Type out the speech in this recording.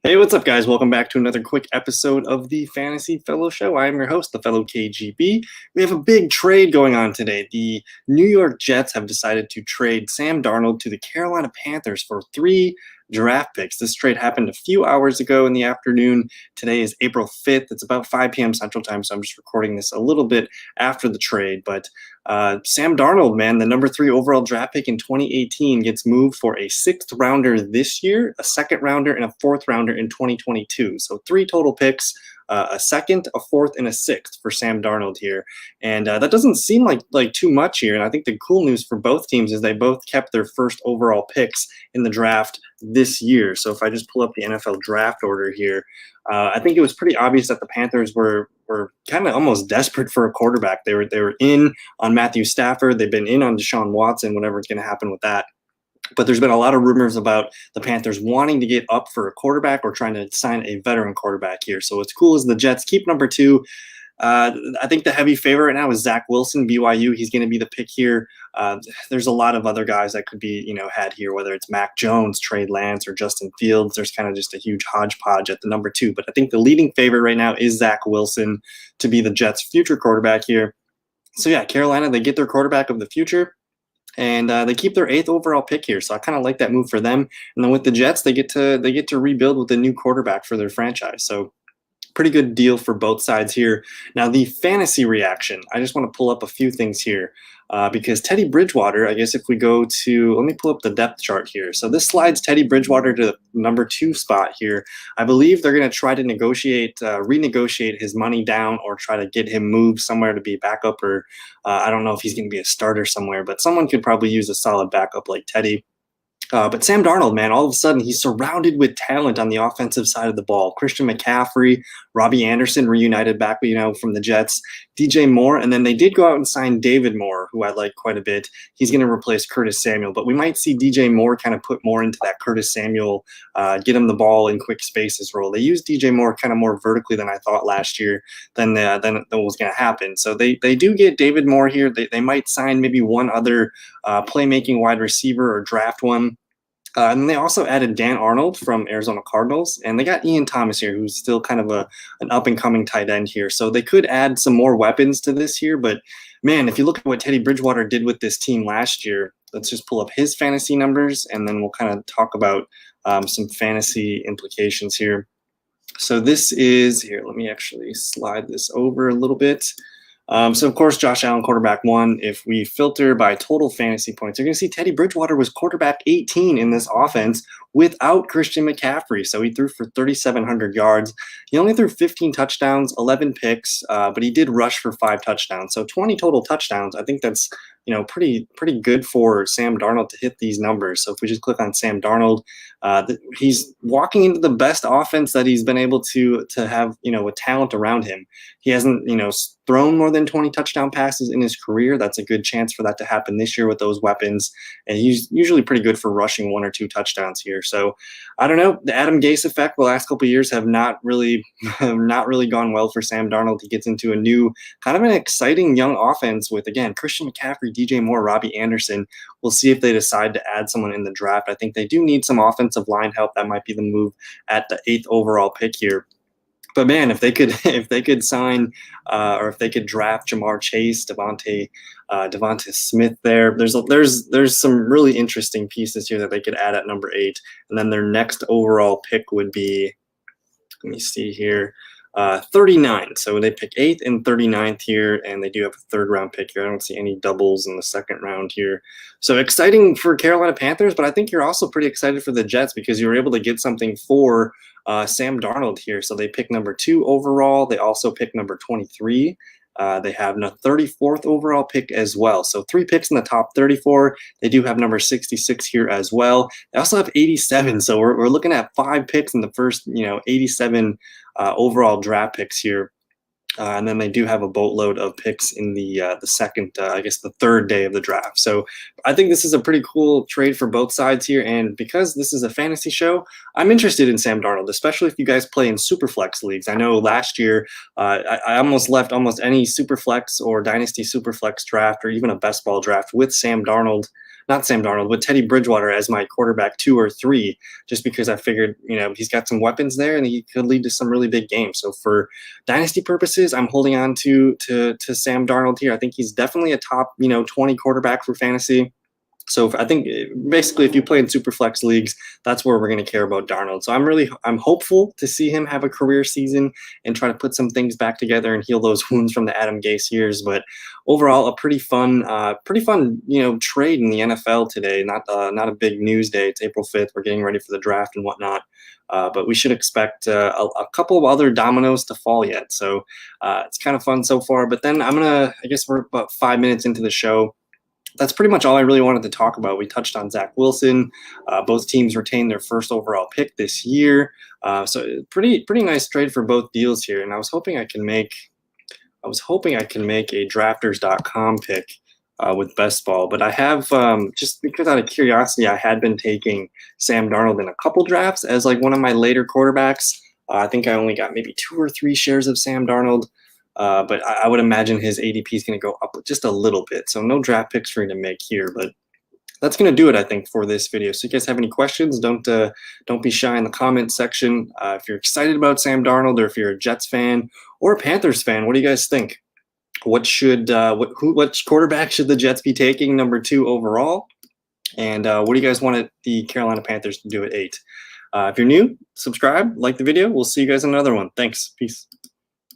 Hey, what's up, guys? Welcome back to another quick episode of the Fantasy Fellow Show. I am your host, the fellow KGB. We have a big trade going on today. The New York Jets have decided to trade Sam Darnold to the Carolina Panthers for 3 draft picks. This trade happened a few hours ago in the afternoon. Today is April 5th. It's about 5 p.m. Central Time, so I'm just recording this a little bit after the trade. But Sam Darnold, man, the number 3 overall draft pick in 2018, gets moved for a 6th rounder this year, a 2nd rounder, and a 4th rounder in 2022. So 3 total picks, a 2nd, a 4th, and a 6th for Sam Darnold here. And that doesn't seem like too much here. And I think the cool news for both teams is they both kept their first overall picks in the draft this year. So if I just pull up the NFL draft order here, I think it was pretty obvious that the Panthers were kind of almost desperate for a quarterback. They were in on Matthew Stafford. They've been in on Deshaun Watson, whatever's going to happen with that. But there's been a lot of rumors about the Panthers wanting to get up for a quarterback or trying to sign a veteran quarterback here. So what's cool is the Jets keep number 2. I think the heavy favorite right now is Zach Wilson, BYU. He's going to be the pick here. There's a lot of other guys that could be, had here, whether it's Mac Jones, Trey Lance, or Justin Fields. There's kind of just a huge hodgepodge at the number 2. But I think the leading favorite right now is Zach Wilson to be the Jets' future quarterback here. So yeah, Carolina, they get their quarterback of the future. And they keep their 8th overall pick here, so I kind of like that move for them. And then with the Jets, they get to rebuild with a new quarterback for their franchise. So pretty good deal for both sides here. Now, the fantasy reaction, I just want to pull up a few things here because Teddy Bridgewater, I guess if we go to, let me pull up the depth chart here. So this slides Teddy Bridgewater to the number 2 spot here. I believe they're going to try to renegotiate his money down or try to get him moved somewhere to be backup, or I don't know if he's going to be a starter somewhere, but someone could probably use a solid backup like Teddy. But Sam Darnold, man, all of a sudden he's surrounded with talent on the offensive side of the ball. Christian McCaffrey, Robbie Anderson reunited back, from the Jets, DJ Moore, and then they did go out and sign David Moore, who I like quite a bit. He's going to replace Curtis Samuel, but we might see DJ Moore kind of put more into that Curtis Samuel, get him the ball in quick spaces role. They used DJ Moore kind of more vertically than I thought last year than was going to happen. So they do get David Moore here. They might sign maybe one other playmaking wide receiver or draft one. And they also added Dan Arnold from Arizona Cardinals, and they got Ian Thomas here, who's still kind of an up-and-coming tight end here. So they could add some more weapons to this here, but man, if you look at what Teddy Bridgewater did with this team last year, let's just pull up his fantasy numbers, and then we'll kind of talk about some fantasy implications here. So this is, here, let me actually slide this over a little bit. So, of course, Josh Allen, quarterback 1. If we filter by total fantasy points, you're going to see Teddy Bridgewater was quarterback 18 in this offense without Christian McCaffrey. So he threw for 3,700 yards. He only threw 15 touchdowns, 11 picks, but he did rush for 5 touchdowns. So 20 total touchdowns. I think that's pretty good for Sam Darnold to hit these numbers. So if we just click on Sam Darnold, he's walking into the best offense that he's been able to have, with talent around him. He hasn't, thrown more than 20 touchdown passes in his career. That's a good chance for that to happen this year with those weapons. And he's usually pretty good for rushing 1 or 2 touchdowns here. So I don't know. The Adam Gase effect the last couple of years have not really gone well for Sam Darnold. He gets into a new kind of an exciting young offense with, again, Christian McCaffrey, DJ Moore, Robbie Anderson. We'll see if they decide to add someone in the draft. I think they do need some offensive line help. That might be the move at the 8th overall pick here. But man, if they could sign or if they could draft Jamar Chase, Devontae Smith, there's some really interesting pieces here that they could add at number 8, and then their next overall pick would be, let me see here, 39. So they pick 8th and 39th here, and they do have a 3rd round pick here. I don't see any doubles in the 2nd round here. So exciting for Carolina Panthers, but I think you're also pretty excited for the Jets because you were able to get something for Sam Darnold here. So they pick number 2 overall. They also pick number 23. They have a 34th overall pick as well. So 3 picks in the top 34. They do have number 66 here as well. They also have 87. So we're looking at 5 picks in the first, 87 overall draft picks here. And then they do have a boatload of picks in the second, the 3rd day of the draft. So I think this is a pretty cool trade for both sides here. And because this is a fantasy show, I'm interested in Sam Darnold, especially if you guys play in Superflex leagues. I know last year I almost left almost any Superflex or Dynasty Superflex draft or even a best ball draft with Sam Darnold not Sam Darnold, but Teddy Bridgewater as my quarterback 2 or 3, just because I figured, he's got some weapons there and he could lead to some really big games. So for dynasty purposes, I'm holding on to Sam Darnold here. I think he's definitely a top, 20 quarterback for fantasy. So I think basically if you play in super flex leagues, that's where we're going to care about Darnold. So I'm hopeful to see him have a career season and try to put some things back together and heal those wounds from the Adam Gase years. But overall, a pretty fun, trade in the NFL today. Not a big news day. It's April 5th. We're getting ready for the draft and whatnot. But we should expect a couple of other dominoes to fall yet. So it's kind of fun so far. But then I guess we're about 5 minutes into the show. That's pretty much all I really wanted to talk about. We touched on Zach Wilson. Both teams retained their first overall pick this year. So pretty nice trade for both deals here. And I was hoping I can make a drafters.com pick with best ball, but I have just because out of curiosity, I had been taking Sam Darnold in a couple drafts as like one of my later quarterbacks. I think I only got maybe 2 or 3 shares of Sam Darnold. But I would imagine his ADP is going to go up just a little bit. So no draft picks for you to make here, but that's going to do it, I think, for this video. So if you guys have any questions, don't be shy in the comments section. If you're excited about Sam Darnold, or if you're a Jets fan or a Panthers fan, what do you guys think? What quarterback should the Jets be taking number 2 overall? And what do you guys want the Carolina Panthers to do at 8? If you're new, subscribe, like the video. We'll see you guys in another one. Thanks. Peace.